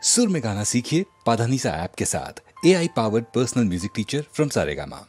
सुर में गाना सीखिए पाधानीसा ऐप के साथ। AI powered personal music teacher from Saregama.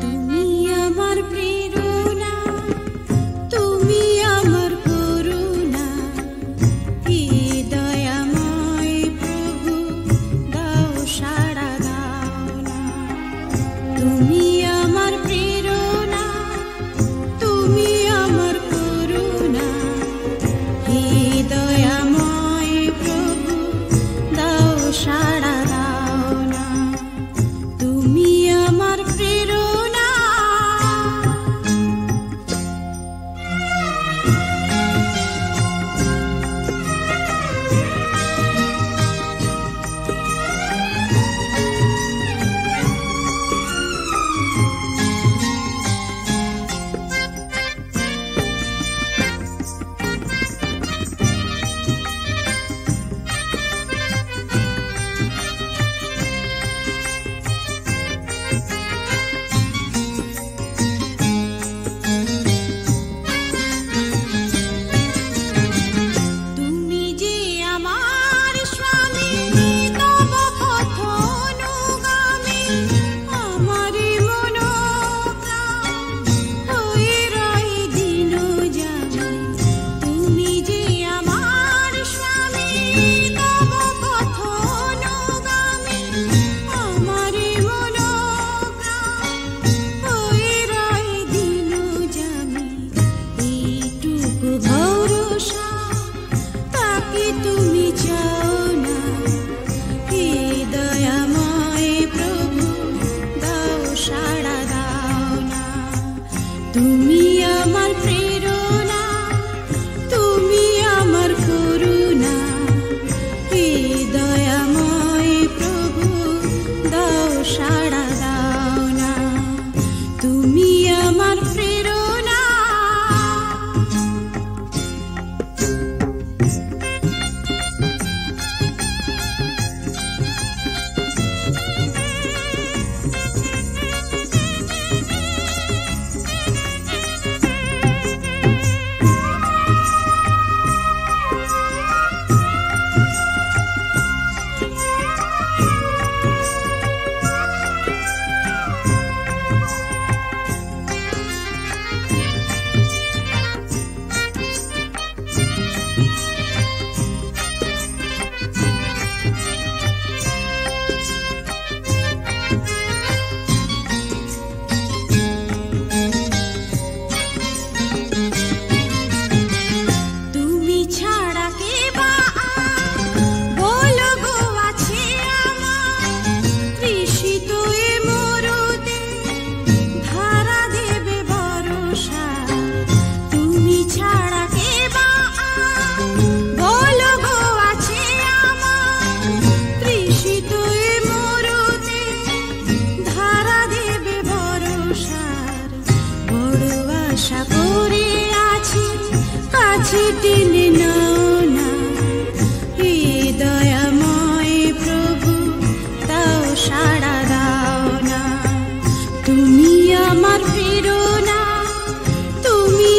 তুমি আমার প্রেরণা, তুমি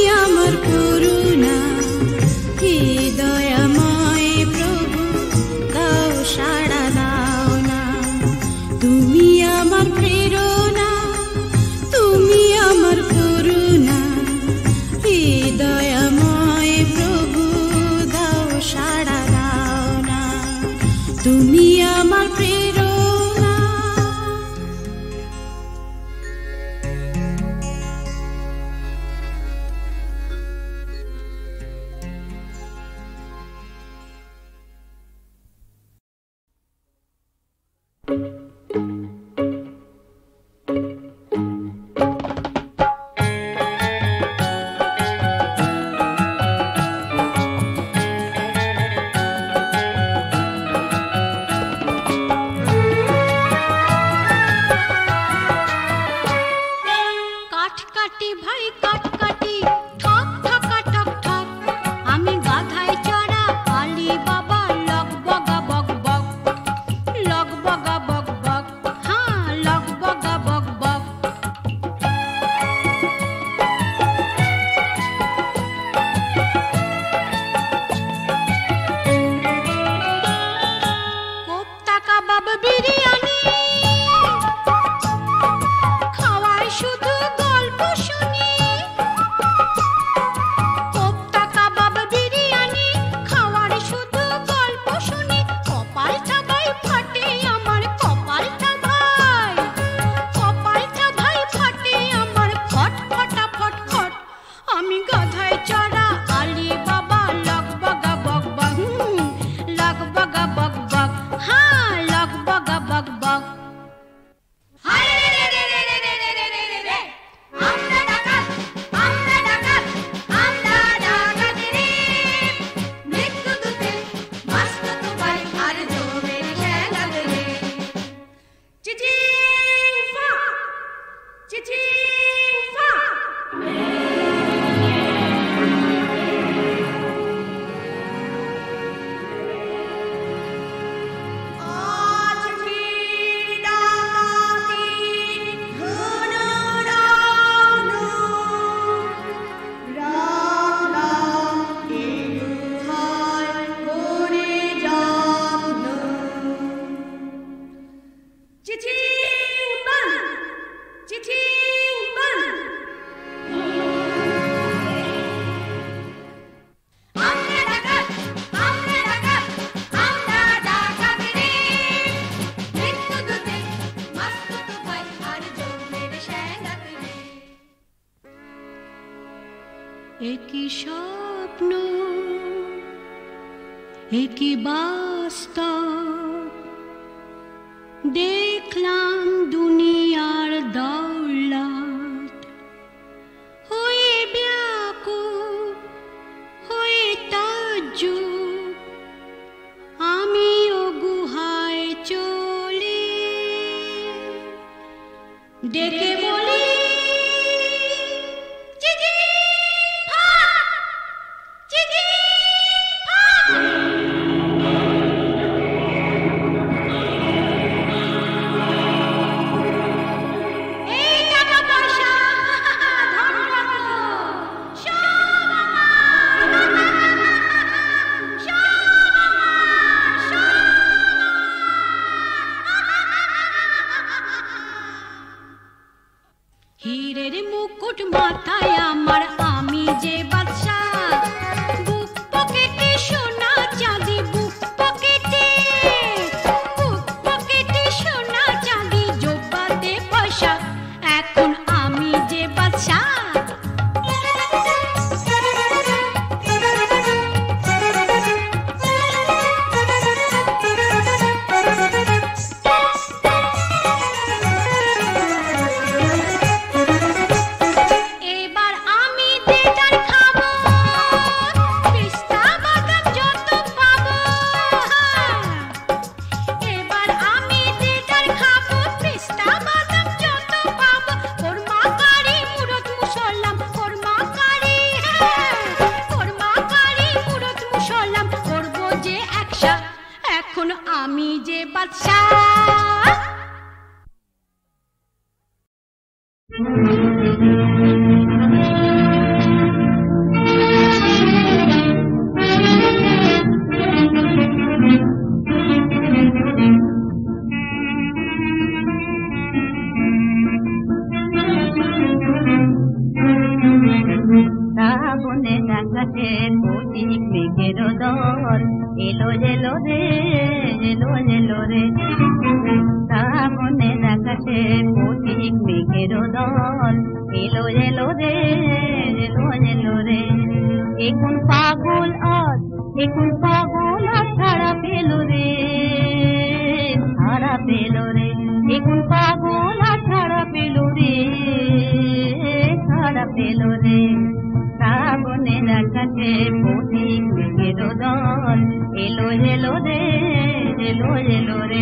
একই স্বপ্ন একই বাস্তব দেখলাম দুনিয়ার দৌলত হয়ে ব্যাকুল হয়ে তাজ্জুব আমিও গুহায় চলে ডেকে বলি হীরের মুকুট মাথায় আমার আমি যে বাদশা বুক পকেটে সোনা চাঁদি বুক পকেটে সোনা চাঁদি জোবাতে পয়সা এখন আমি যে বাদশা এখন আমি যে বাদশা শ্রাবণের আকাশে পথিক মেঘের দল এলো এলো রে এলো এলো রে শ্রাবণের আকাশে পথিক মেঘের দল এলো এলো রে এলো এলো রে এখন পাগল আজ ছাড়া পেল রে ছাড়া পেল এলো রে এলো এলো রে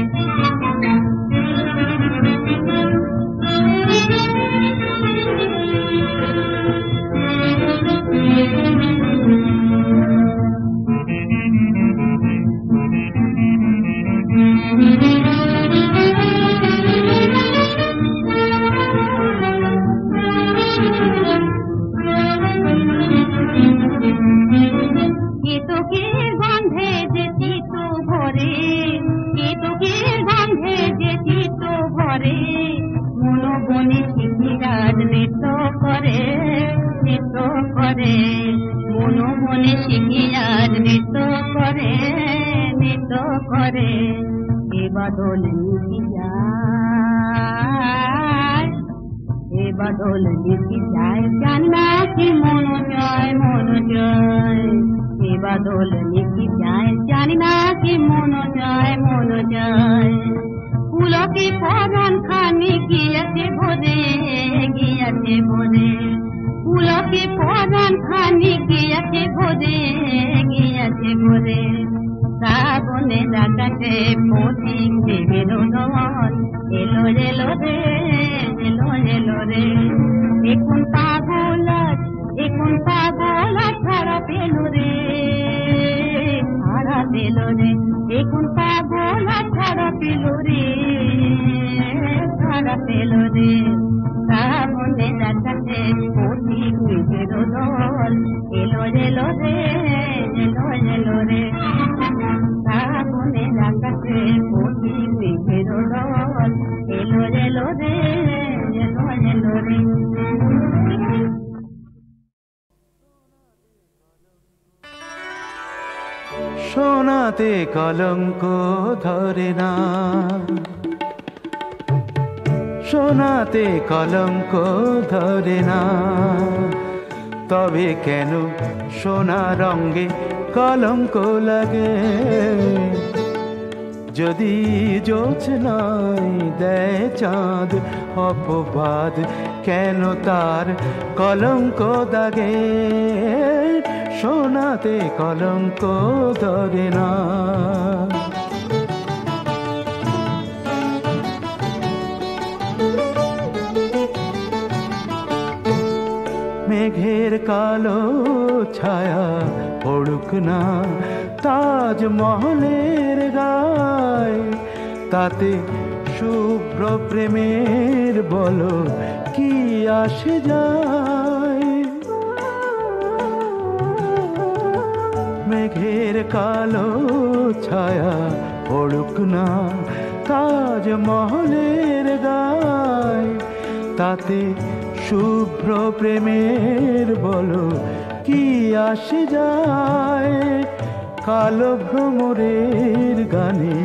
বাদল লিখি যায় জানি না কি মন জয় এ বাদল লিখি যায় জানি না কি মন জয় পুলকি পরাণ খানি গিয়াছে ভোরে পুলকি পরাণ খানি গিয়াছে ভোরে শ্রাবণের আকাশে পথিক দেবের দল এলো এলো রে এখন পাগল ছাড়া পেল রে এখন পাগল ছাড়া পেল রে শ্রাবণের আকাশে পথিক দেবের দল এলো রে শ্রাবণের আকাশে পথিক দেবের দল এলো রে সোনাতে কলঙ্ক ধরে না সোনাতে কলঙ্ক ধরে না তবে কেন সোনা রঙে কলঙ্ক লাগে যদি জোছনায় দেয় চাঁদ অপবাদ কেন তার কলঙ্ক দাগে সোনাতে কলঙ্ক ধরে না মেঘের কালো ছায়া পড়ুক না তাজমহলের গায় তাতে শুভ্র প্রেমের বলো কি আসে যায় মেঘের কালো ছায়া পড়ুক না তাজমহলের গায় তাতে শুভ্র প্রেমের বলো কি আসে যায় কালো ভ্রমরের গানে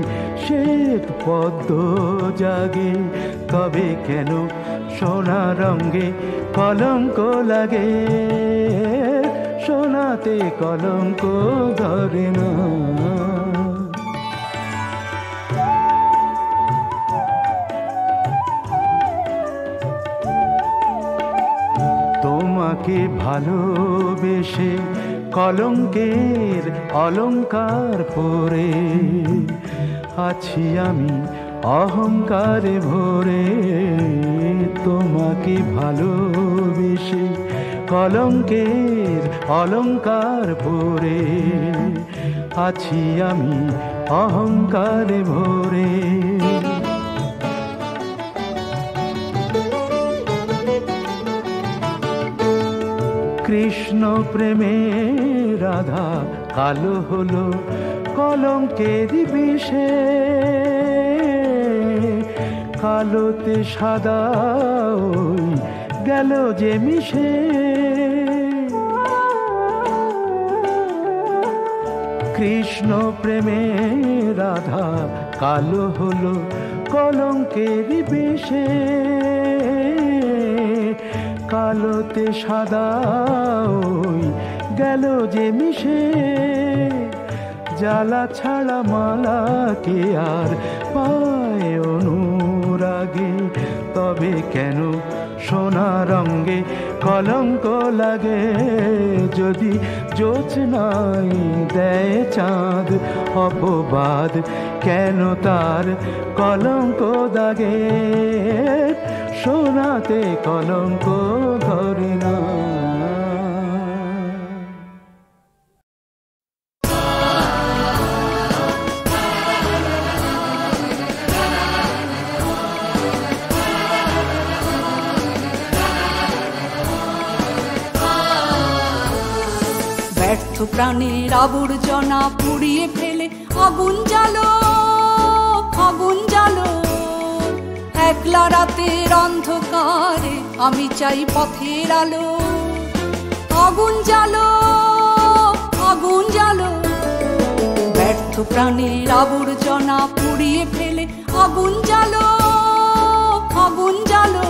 শ্বেত পদ্ম জাগে তবে কেন সোনা রঙে কলঙ্ক লাগে সোনাতে কলঙ্ক ধরে না তোমাকে ভালোবেসে কলঙ্কের অলঙ্কার পরে আছি আমি অহংকারে ভরে তোমাকে ভালোবেসে কলঙ্কের অলঙ্কার পরে আছি আমি অহংকারে ভরে কৃষ্ণ প্রেমে রাধা কালো হলো কলঙ্কের বিষে কালোতে সাদা গেল যে মিশে কৃষ্ণ প্রেমে রাধা কালো হলো কলঙ্কের বিষে কালোতে সাদা গেল যে মিশে জ্বালা ছাড়া মালা কে আর পায় অনুরাগে তবে কেন সোনা রঙে কলঙ্ক লাগে যদি জোছনাই দেয় চাঁদ অপবাদ কেন তার কলঙ্ক দাগে সোনাতে কলঙ্ক ধরে না ব্যর্থ প্রাণের আবর্জনা পুড়িয়ে ফেলে আগুন জ্বালো আগুন জ্বালো একলা রাতের অন্ধকারে আমি চাই পথের আলো আগুন জ্বালো আগুন জ্বালো ব্যর্থ প্রাণের আবর্জনা পুড়িয়ে ফেলে আগুন জ্বালো আগুন জ্বালো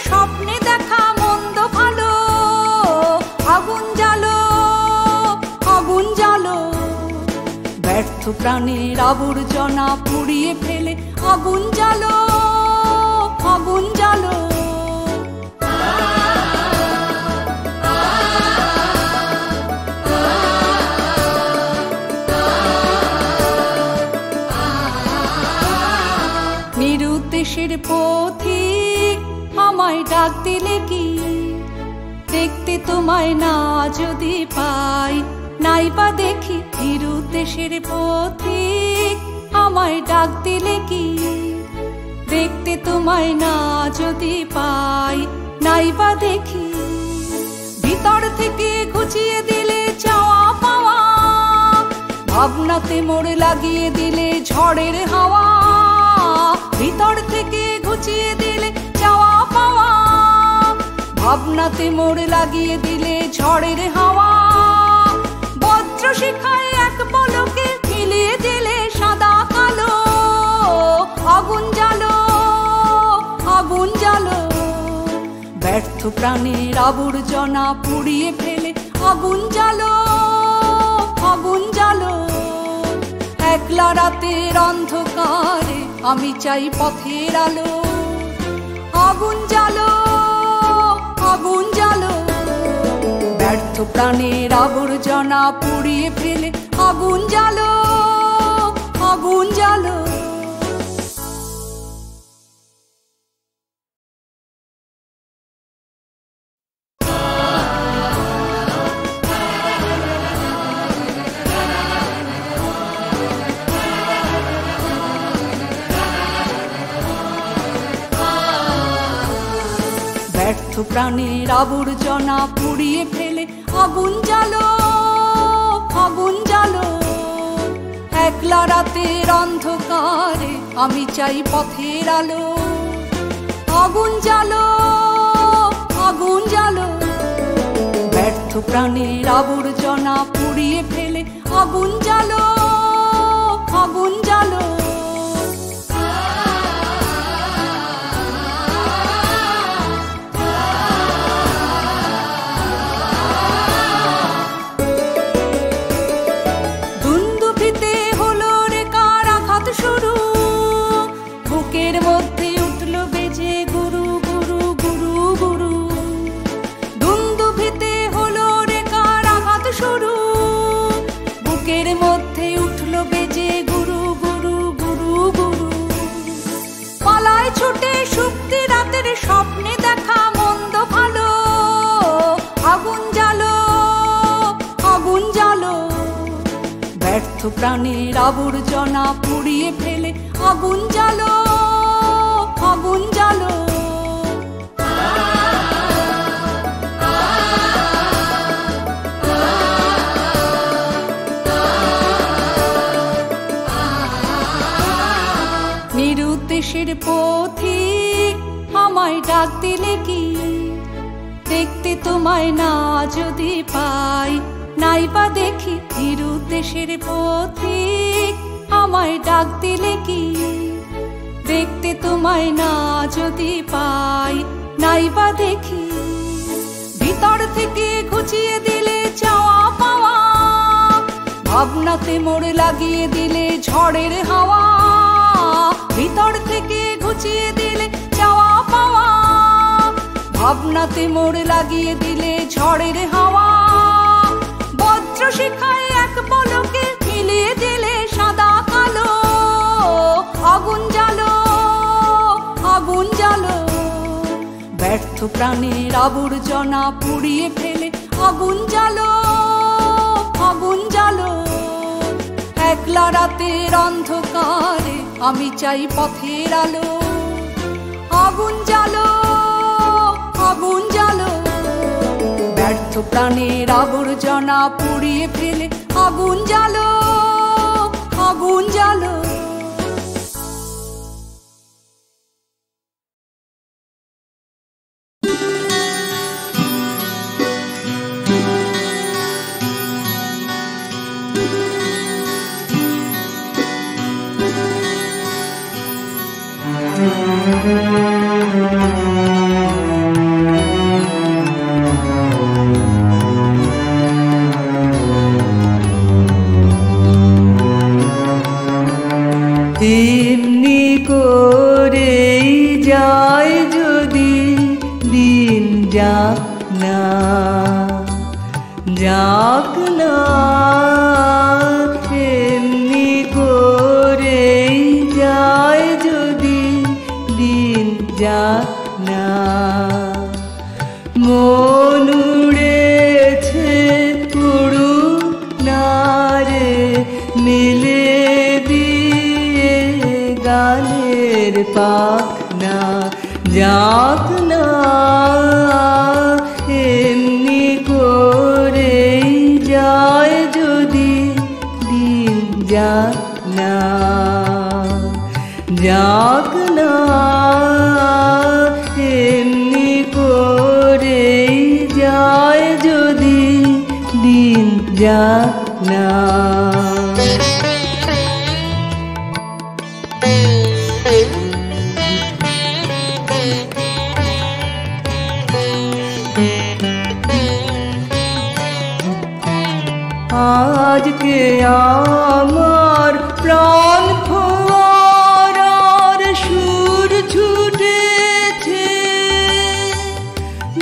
স্বপ্নে দেখা মন্দ ভালো আগুন জ্বালো আগুন জ্বালো ব্যর্থ প্রাণের আবর্জনা পুড়িয়ে ফেলে আগুন জ্বালো আগুন জ্বালো নিরুদ্দেশের পথিক আমায় ডাক দিলে কি দেখতে তোমায় না যদি পাই নাইবা দেখি নিরুদ্দেশের পথিক আমায় ডাক দিলে কি দেখতে তোমায় না যদি পাই নাইবা দেখি ভিতর থেকে ঘুচিয়ে দিলে চাওয়া পাওয়া ভাবনাতে মোড় লাগিয়ে দিলে ঝড়ের হাওয়া ভিতর থেকে ঘুচিয়ে দিলে চাওয়া পাওয়া ভাবনাতে মোড় লাগিয়ে দিলে ঝড়ের হাওয়া বজ্র শিখায় এক পলকে মিলিয়ে দিলে সাদা কালো আগুন জ্বালো আগুন জ্বালো ব্যর্থ প্রাণের আবর্জনা পুড়িয়ে ফেলে আগুন জ্বালো আগুন জ্বালো একলা রাতের অন্ধকারে আমি চাই পথের আলো আগুন জ্বালো আগুন জ্বালো ব্যর্থ প্রাণের আবর্জনা পুড়িয়ে ফেলে আগুন জ্বালো আগুন জ্বালো ব্যর্থ প্রাণের আবর্জনা পুড়িয়ে ফেলে আগুন জ্বালো আগুন জ্বালো একলা রাতের অন্ধকারে আমি চাই পথের আলো আগুন জ্বালো আগুন জ্বালো ব্যর্থ প্রাণের আবর্জনা পুড়িয়ে ফেলে আগুন জ্বালো আগুন জ্বালো স্বপ্নে দেখা মন্দ ভালো আগুন জ্বালো আগুন জ্বালো ব্যর্থ প্রাণের আবর্জনা পুড়িয়ে ফেলে আগুন জ্বালো আগুন জ্বালো নিরুদ্দেশের পথিক দেখি, দেখতে তোমায় না যদি পাই, নাইবা দেখি নিরুদ্দেশের পথিক, আমায় ডাক দিলে কি? দেখতে তোমায় না যদি পাই, নাইবা দেখি ভিতর থেকে ঘুচিয়ে দিলে চাওয়া পাওয়া, ভাবনাতে মোড় লাগিয়ে দিলে ঝড়ের হাওয়া। ভিতর থেকে ঘুচিয়ে দিলে চাওয়া পাওয়া, ভাবনাতে মোড় লাগিয়ে দিলে ঝড়ের হাওয়া। বজ্র শিখায় এক পলকে মিলিয়ে দিলে সাদা কালো, আগুন জ্বালো আগুন জ্বালো। ব্যর্থ প্রাণের আবর্জনা পুড়িয়ে ফেলে আগুন জ্বালো আগুন জ্বালো। একলা রাতের অন্ধকারে আমি চাই পথের আলো, আগুন জ্বালো আগুন জ্বালো। ব্যর্থ প্রাণের আবর্জনা পুড়িয়ে ফেলে আগুন জ্বালো আগুন জ্বালো। এমনি করেই যায় যদি দিন, যাক না যাক না। এমনি করেই যায় যদি দিন, যাক না। মন উড়েছে উড়ুক না রে, মিলে দিয়ে গানের পাখনা, যাক না। এমনি করেই যায় যদি দিন, যাক না যাক না। এমনি করেই যায় যদি দিন, যাক না। আজকে আমার প্রাণ ফোয়ারার সুর ছুটেছে,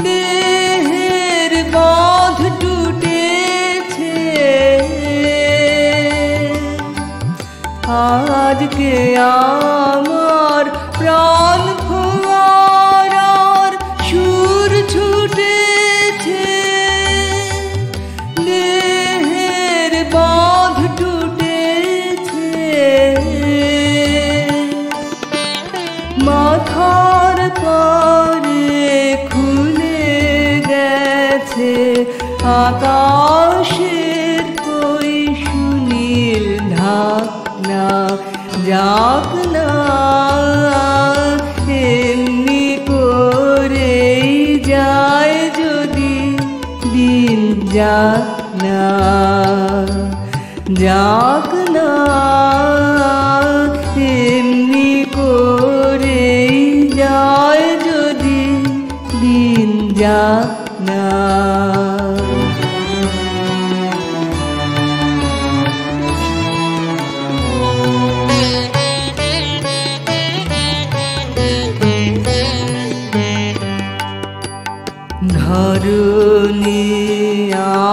দেহের বাঁধ টুটেছে। আজকে আমার প্রাণ ফোয়ারার সুর ছুটেছে, দেহের বাঁধ টুটেছে। মাথার পরে খুলে গেছে আকাশের কই সুনীল ঢাকনা, যাক না। এমনি করেই যায় যদি দিন, যাক না যাক না। এমনি করেই যায় যদি দিন, যাক না। ধরণী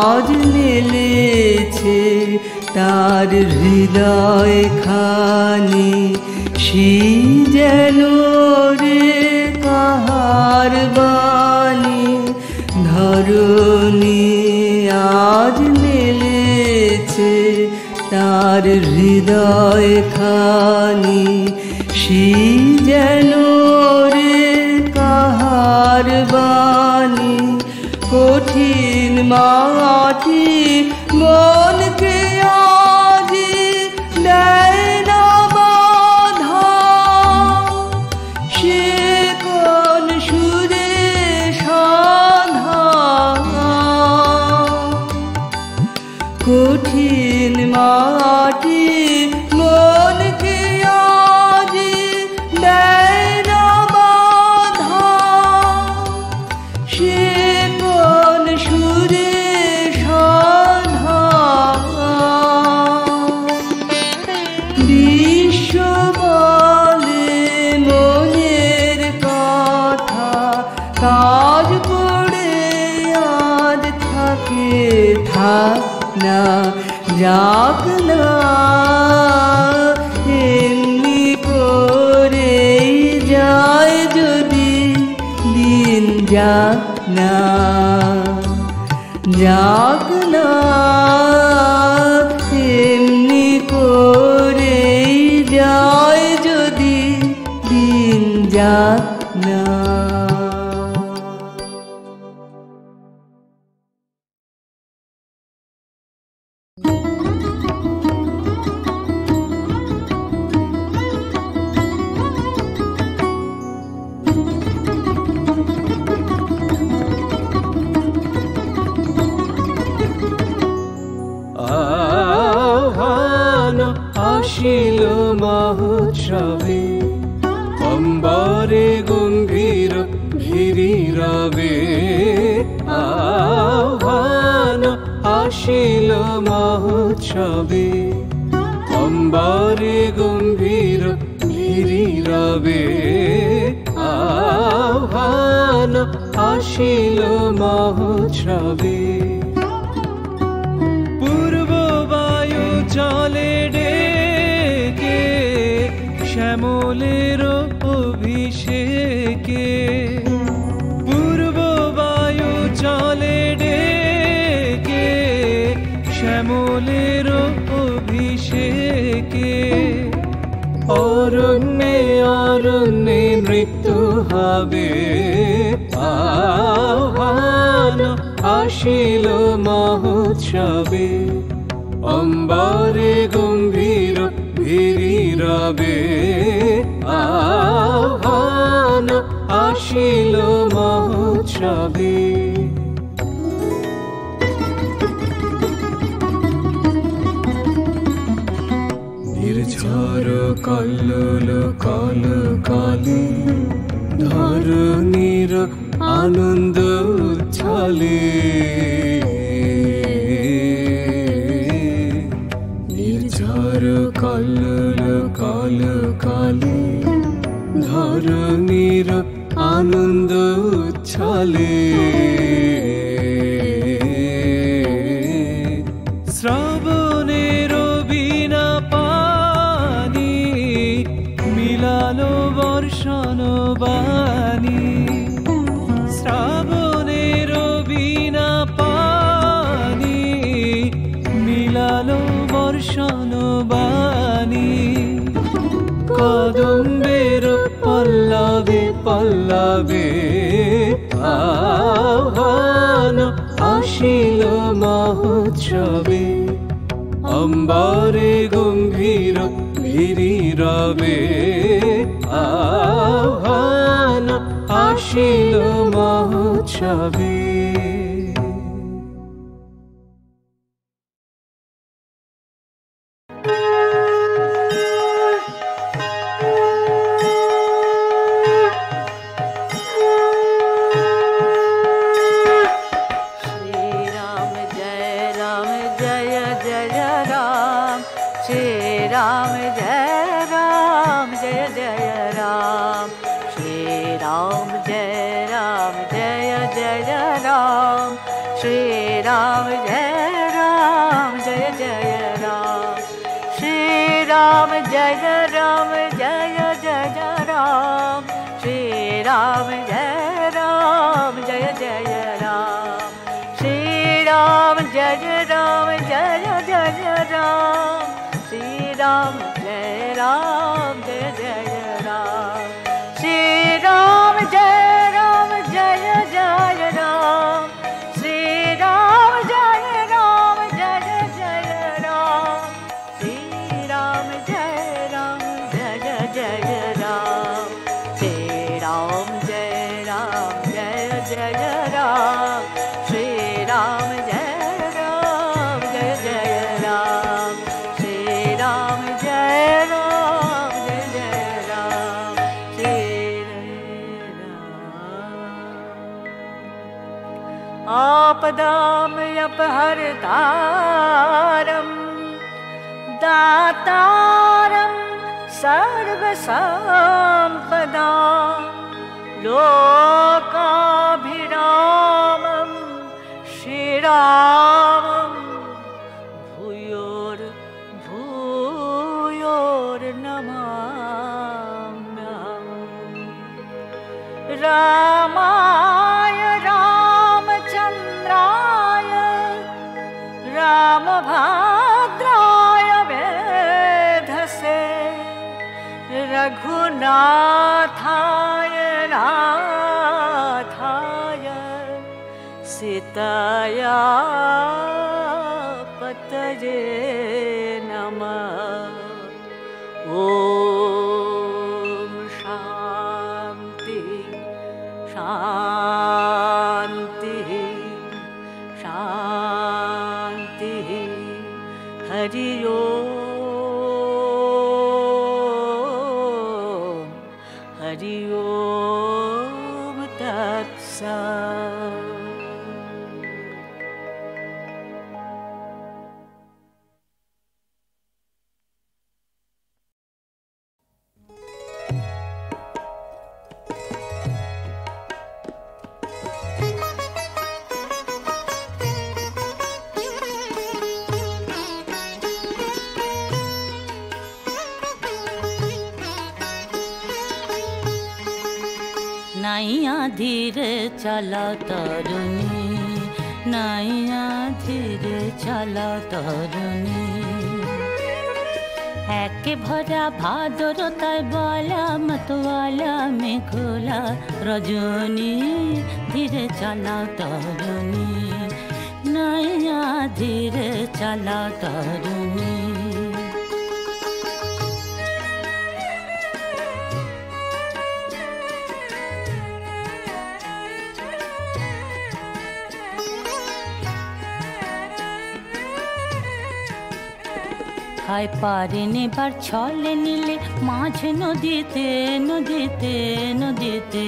আজ মেলেছে তার হৃদয় খানি, সে যেন রে কাহার বাণী। ধরণী আজ মেলেছে তার হৃদয় খানি, সে যেন রে কাহার বাণী। কঠিন মাটি মনকে আজ দেয় না বাধা, সে কোন সুরে কাজ পড়ে আজ থাকে থাক না, যাক না এমনি করেই যায় যদি দিন, যাক না যাক না এমনি করেই যায় যদি দিন, যাক না। আহ্বান আসিল মহোৎসবে, অম্বরে গম্ভীর ভিড়ি রবে। আহ্বান আসিল মহোৎসবে, অম্বরে গম্ভীর ভিড়ি রবে। আহ্বান আসিল মহোৎসবে, পূর্ব বায়ু চলে ডেকে শ্যামলের অভিষেকে। পূর্ব বায়ু চলে ডেকে শ্যামলের অভিষেকে। অরণ্যে অরণ্যে মৃত্যু হবে, আহ্বান আসিল মহোৎসবে, অম্বরে গম্ভীর ভিড়ি রবে। আহ্বান আসিল মহোৎসবে। নির্ঝর কল্লোল কল কালে, ধরণীর আনন্দ উচ্ছলে। নির্ঝর কল্লোল কল কালে, ধরণীর আনন্দ উচ্ছলে। শ্রাবণের বীণা পানি মিলালো বর্ষণ বাণী। শ্রাবণের বীণা পানি মিলালো বর্ষণ বাণী। কদম্বের পল্লবে পল্লবে, আহ্বান আসিল মহোৎসবে, অম্বরে গম্ভীর ভিড়ি রবে। আহ্বান আসিল মহোৎসবে। आपदामयपहर्तारं दातारं सर्वसम्पदां लोका नाथाय नाथाय सीताय पतये नमः। ओम शांति शांति शांति। हरि ओम हरि ओम तत्सत्। नाइया धीरे चला तरुणी, नाइया धीरे चला तरुणी। एके भरा भादरताय बाला मतवाला मेघला रजनी, धीरे चला तरुणी, नाइया धीरे चला तरुणी। हाय पारे नेবার ছলে নিলে মাঝ নদীতে নদীতে নদীতে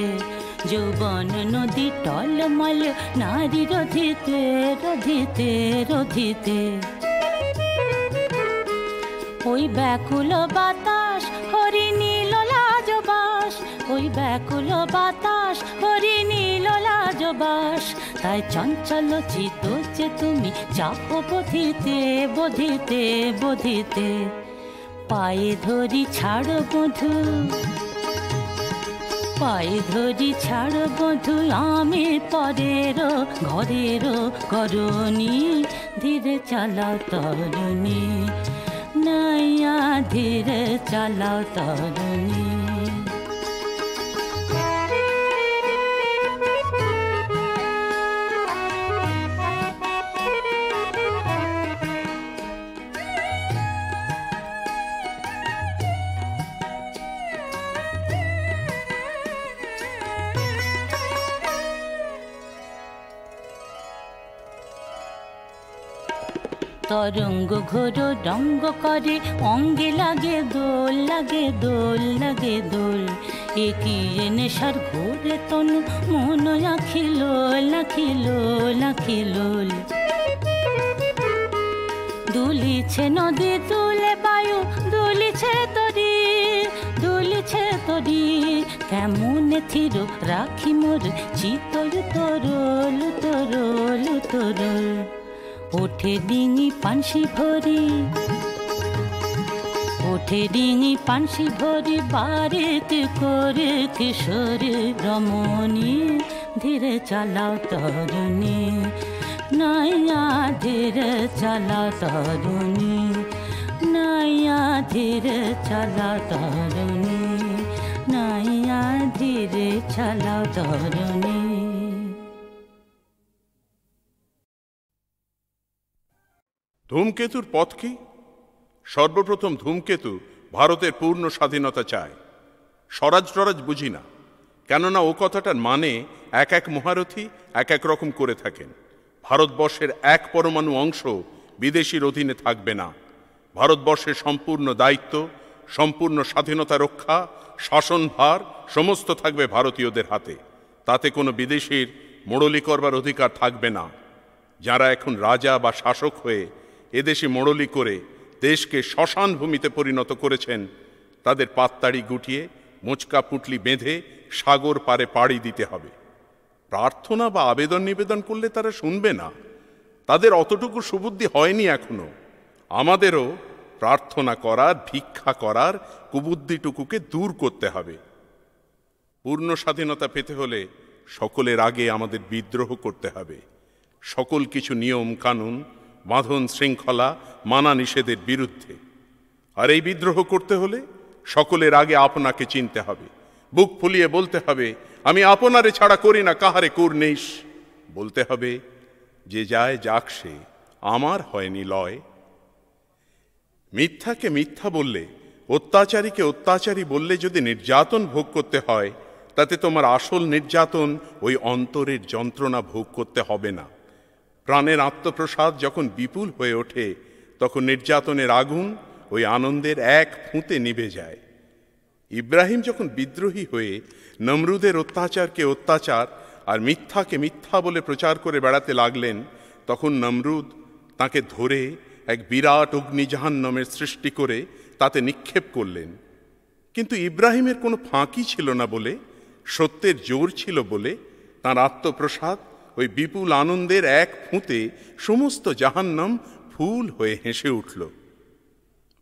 যৌবন নদী টলমল নারী রধিতে রধিতে রধিতে। ওই ব্যাকুল বাতাস হরি নীল লাজবাস, ওই ব্যাকুল বাতাস হরি নীল লাজবাস। তাই চঞ্চল চিত যে তুমি চাপো বধিতে বধিতে বধিতে। পায়ে ধরি ছাড় বধু, পায়ে ধরি ছাড় বধু আমি পরের ঘরের করণী। ধীরে চালাও তরুণী, নাইয়া ধীরে চালাও তরুণী। তরঙ্গ ঘোর রঙ্গ করে অঙ্গে লাগে দোল লাগে দোল লাগে দোল। একিয়ে নেশার ঘোরে তনু মন আখিল লাখিল লাখিল। দুলিছে নদী তুলে বায়ু দুলিছে তরি দুলিছে তরি। কেমন থির রাখি মোর চিতল তরল তরল তরল। ওঠে ডিঙি পানসি ভরি, ওঠে ডিঙি পানসি ভরি বারেক করে কিশোরী রমণী। ধীরে চালাও তরুণী, নাইয়া ধীরে চালাও তরুণী, নাইয়া ধীরে চালাও তরুণী, নাইয়া ধীরে চালাও তরুণী। ধূমকেতুর পথ কি? সর্বপ্রথম ধূমকেতু ভারতের পূর্ণ স্বাধীনতা চায়। স্বরাজ টরাজ বুঝি না, কেননা ও কথাটার মানে এক এক মহারথী এক এক রকম করে থাকেন। ভারতবর্ষের এক পরমাণু অংশ বিদেশির অধীনে থাকবে না। ভারতবর্ষের সম্পূর্ণ দায়িত্ব, সম্পূর্ণ স্বাধীনতা রক্ষা, শাসনভার সমস্ত থাকবে ভারতীয়দের হাতে। তাতে কোনো বিদেশির মোড়লি করবার অধিকার থাকবে না। যারা এখন রাজা বা শাসক হয়ে এদেশে মোড়লি করে দেশকে শ্মশান ভূমিতে পরিণত করেছেন, তাদের পাততাড়ি গুটিয়ে মোচকা পুঁটলি বেঁধে সাগর পারে পাড়ি দিতে হবে। প্রার্থনা বা আবেদন নিবেদন করলে তারা শুনবে না। তাদের অতটুকু সুবুদ্ধি হয়নি এখনো। আমাদেরও প্রার্থনা করার, ভিক্ষা করার কুবুদ্ধিটুকুকে দূর করতে হবে। পূর্ণ স্বাধীনতা পেতে হলে সকলের আগে আমাদের বিদ্রোহ করতে হবে। সকল কিছু নিয়ম কানুন, বাঁধন শৃঙ্খলা, মানা নিষেধের বিরুদ্ধে। আর এই বিদ্রোহ করতে হলে সকলের আগে আপনাকে চিনতে হবে, বুক ফুলিয়ে বলতে হবে, আমি আপনারে ছাড়া করি না কাহারে কুর্নিশ। বলতে হবে, যে যায় যাক সে, আমার হয়নি লয়। মিথ্যাকে মিথ্যা বললে, অত্যাচারীকে অত্যাচারী বললে যদি নির্যাতন ভোগ করতে হয়, তাতে তোমার আসল নির্যাতন ওই অন্তরের যন্ত্রণা ভোগ করতে হবে না। প্রাণের আত্মপ্রসাদ যখন বিপুল হয়ে ওঠে, তখন নির্যাতনের আগুন ওই আনন্দের এক ফুঁতে নিভে যায়। ইব্রাহিম যখন বিদ্রোহী হয়ে নমরুদের অত্যাচারকে অত্যাচার আর মিথ্যাকে মিথ্যা বলে প্রচার করে বেড়াতে লাগলেন, তখন নমরুদ তাকে ধরে এক বিরাট অগ্নিজাহান্নামের সৃষ্টি করে তাতে নিক্ষেপ করলেন। কিন্তু ইব্রাহিমের কোনো ফাঁকি ছিল না বলে, সত্যের জোর ছিল বলে, তাঁর আত্মপ্রসাদ ওই বিপুল আনন্দের এক ফুঁতে সমস্ত জাহান্নাম ফুল হয়ে হেসে উঠল।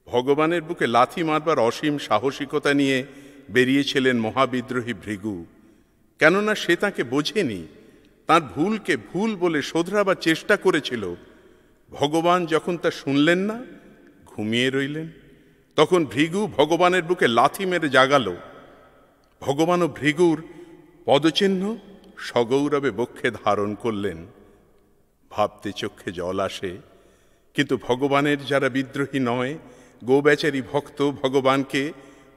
ভগবানের বুকে লাথি মারবার অসীম সাহসিকতা নিয়ে বেরিয়েছিলেন মহাবিদ্রোহী ভৃগু। কেননা সে তাকে বোঝেনি, তার ভুলকে ভুল বলে শোধরাবার চেষ্টা করেছিল। ভগবান যখন তা শুনলেন না, ঘুমিয়ে রইলেন। তখন ভৃগু ভগবানের বুকে লাথি মেরে জাগালো। ভগবানও ভৃগুর পদচিহ্ন সগৌরবে বক্ষে ধারণ করলেন। ভাবতে চক্ষে জল আসে, কিন্তু ভগবানের যারা বিদ্রোহী নয়, গোবেচারী ভক্ত ভগবানকে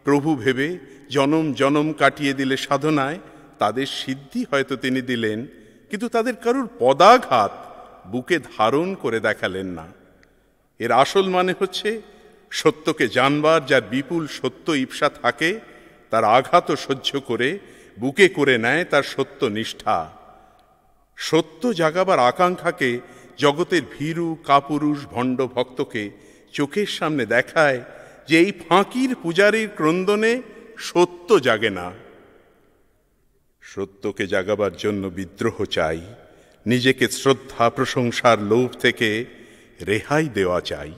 প্রভু ভেবে জনম জনম কাটিয়ে দিলে সাধনায়, তাদের সিদ্ধি হয়তো তিনি দিলেন, কিন্তু তাদের কারুর পদাঘাত বুকে ধারণ করে দেখালেন না। এর আসল মানে হচ্ছে, সত্যকে জানবার যার বিপুল সত্য ইপ্সা থাকে, তার আঘাতও সহ্য করে বুকে করে নেয় তার সত্য নিষ্ঠা। সত্য জাগাবার আকাঙ্ক্ষাকে জগতের ভীরু কাপুরুষ ভণ্ড ভক্তকে চোখের সামনে দেখায় যে এই ফাঁকির পূজারীর ক্রন্দনে সত্য জাগে না। সত্যকে জাগাবার জন্য বিদ্রোহ চাই, নিজেকে শ্রদ্ধা প্রশংসার লোভ থেকে রেহাই দেওয়া চাই।